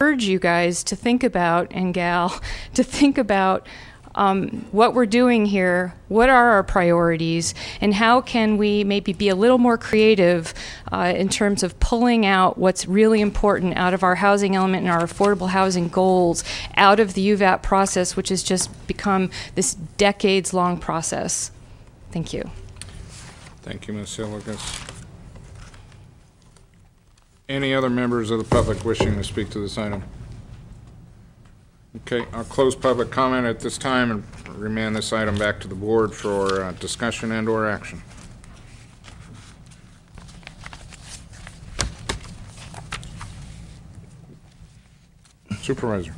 urge you guys to think about, and gal, to think about what we're doing here, what are our priorities, and how can we maybe be a little more creative in terms of pulling out what's really important out of our housing element and our affordable housing goals out of the UVAP process, which has just become this decades-long process. Thank you. Thank you, Ms. Siligas. Any other members of the public wishing to speak to this item? Okay, I'll close public comment at this time and remand this item back to the board for discussion and/or action. Supervisor.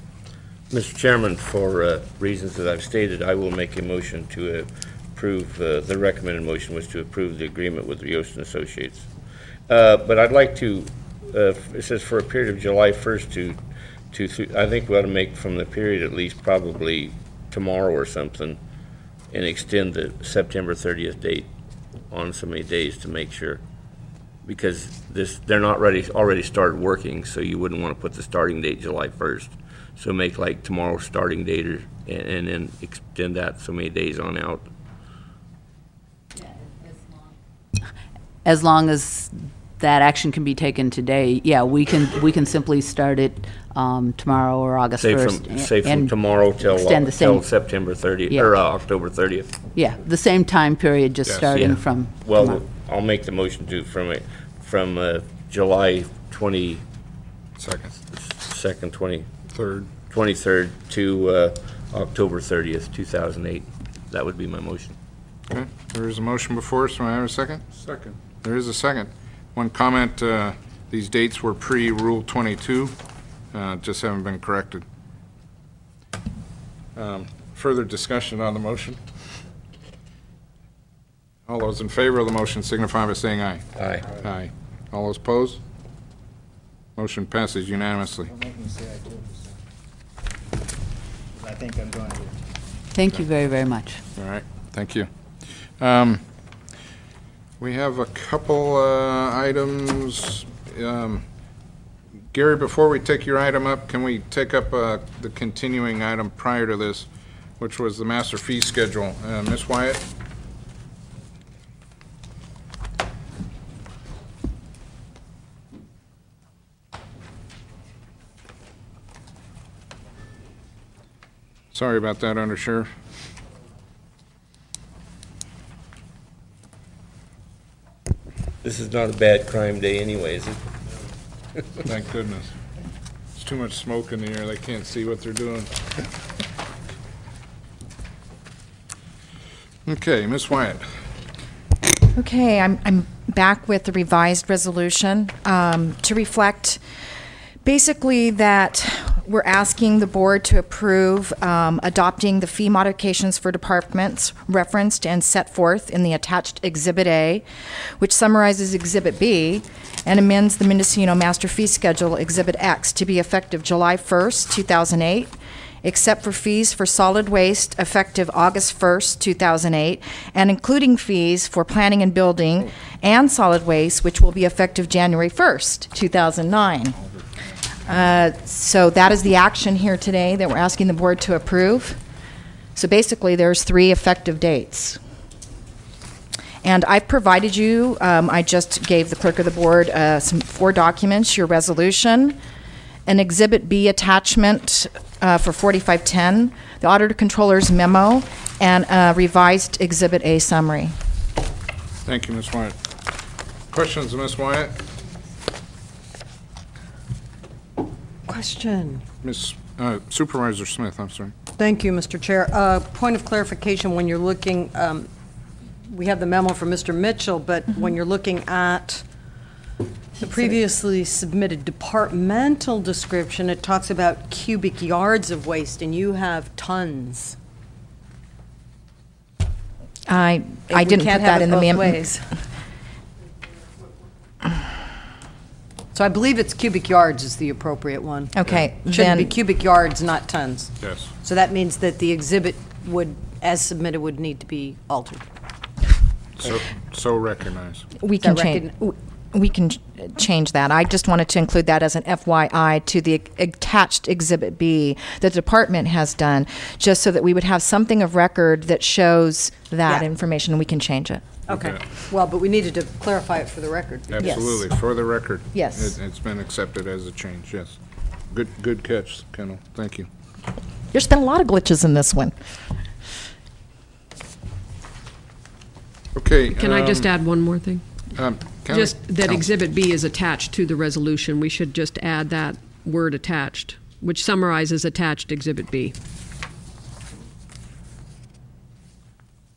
Mr. Chairman, for reasons that I've stated, I will make a motion to approve, the recommended motion was to approve the agreement with Rios and Associates. But I'd like to, it says for a period of July 1st to I think we ought to make from the period at least probably tomorrow or something and extend the September 30th date on so many days to make sure, because they're not already started working, so you wouldn't want to put the starting date July 1st. So make like tomorrow's starting date and then extend that so many days on out. As long as that action can be taken today, yeah, we can simply start it tomorrow or August 1st. Say from tomorrow till September 30th, yeah, or October 30th. Yeah, the same time period, just starting from tomorrow. I'll make the motion to from July 22nd, 23rd to October 30th, 2008. That would be my motion. Okay, there is a motion before us. Do I have a second? Second. There is a second. One comment, these dates were pre-Rule 22, just haven't been corrected. Further discussion on the motion? All those in favor of the motion signify by saying aye. Aye. Aye. All those opposed? Motion passes unanimously. Don't make me say I told you so. I think I'm going to. Thank you very, very much. All right, thank you. We have a couple items. Gary, before we take your item up, can we take up the continuing item prior to this, which was the master fee schedule? Ms. Wyatt? Sorry about that, Undersheriff. This is not a bad crime day anyway, is it? Thank goodness. There's too much smoke in the air. They can't see what they're doing. Okay, Ms. Wyatt. Okay, I'm back with the revised resolution to reflect basically that we're asking the board to approve adopting the fee modifications for departments referenced and set forth in the attached Exhibit A, which summarizes Exhibit B and amends the Mendocino Master Fee Schedule Exhibit X to be effective July 1st, 2008, except for fees for solid waste effective August 1st, 2008, and including fees for planning and building and solid waste, which will be effective January 1st, 2009. So that is the action here today that we're asking the board to approve. So basically there's 3 effective dates. And I've provided you, I just gave the clerk of the board 4 documents, your resolution, an Exhibit B attachment for 4510, the Auditor Controller's memo, and a revised Exhibit A summary. Thank you, Ms. Wyatt. Questions of Ms. Wyatt? Question. Ms. Supervisor Smith, I'm sorry. Thank you, Mr. Chair. Point of clarification, when you're looking, we have the memo from Mr. Mitchell, but when you're looking at the previously submitted departmental description, it talks about cubic yards of waste, and you have tons. I didn't put that in the memo. So I believe it's cubic yards is the appropriate one. Okay, Shouldn't be cubic yards, not tons. Yes. So that means that the exhibit would, as submitted, would need to be altered. So recognized. We can change. we can change that. I just wanted to include that as an FYI to the attached Exhibit B that the department has done, just so that we would have something of record that shows that Yeah. information, and we can change it. Okay. Well, but we needed to clarify it for the record. Absolutely, for the record. Yes. It's been accepted as a change, yes. Good catch, Kendall, thank you. There's been a lot of glitches in this one. Okay. Can I just add one more thing? Just that Counsel. Exhibit B is attached to the resolution. We should just add that word attached, which summarizes attached Exhibit B.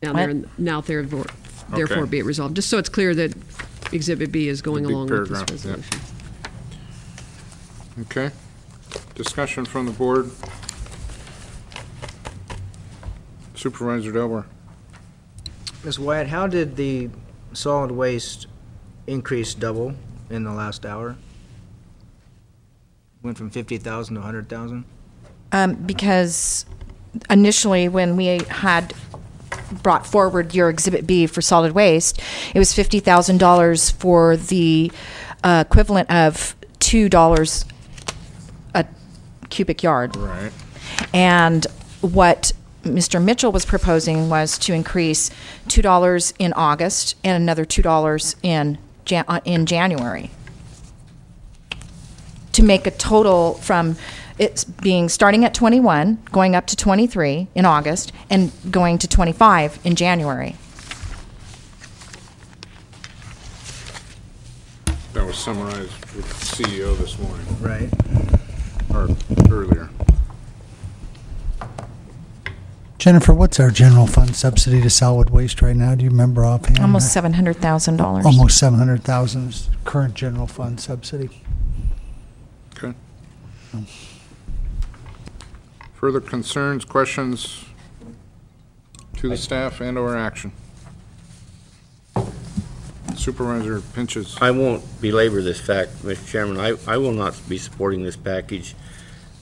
Down there, now therefore Okay. be it resolved, just so it's clear that Exhibit B is going The big along with this paragraph, yeah. resolution. Okay. Discussion from the board. Supervisor Delbar. Ms. Wyatt, how did the solid waste increase double in the last hour? Went from 50,000 to 100,000? Because initially, when we had brought forward your Exhibit B for solid waste, it was $50,000 for the equivalent of $2 a cubic yard. Right. And what Mr. Mitchell was proposing was to increase $2 in August and another $2 in January, to make a total from it's being starting at 21, going up to 23 in August, and going to 25 in January. That was summarized with the CEO this morning, Right. or earlier. Jennifer, what's our general fund subsidy to solid waste right now? Do you remember offhand? Almost $700,000. Almost 700,000 is current general fund subsidy. Okay. Further concerns, questions to the staff and/or action? Supervisor Pinches. I won't belabor this fact, Mr. Chairman. I will not be supporting this package.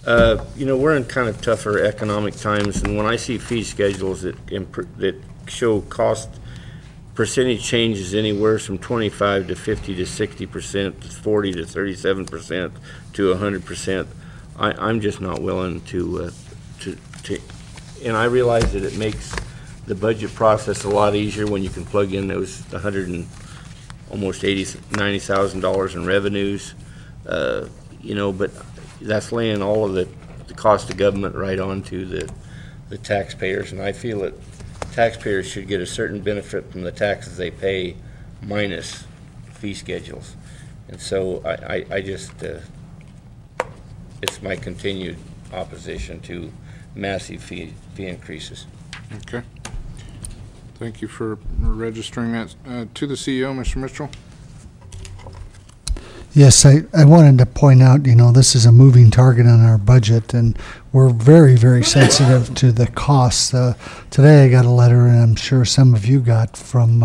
You know, we're in kind of tougher economic times, and when I see fee schedules that show cost percentage changes anywhere from 25 to 50 to 60%, to 40 to 37% to 100%, I'm just not willing to, and I realize that it makes the budget process a lot easier when you can plug in those almost $90,000 in revenues, you know, but that's laying all of the cost of government right onto the taxpayers, and I feel that taxpayers should get a certain benefit from the taxes they pay minus fee schedules. And so I just, it's my continued opposition to massive fee increases. Okay. Thank you for registering that. To the CEO, Mr. Mitchell. Yes, I wanted to point out, you know, this is a moving target on our budget, and we're very, very sensitive to the costs. Today I got a letter, and I'm sure some of you got, from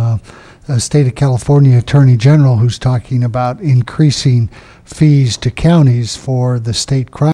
the State of California Attorney General, who's talking about increasing fees to counties for the state crime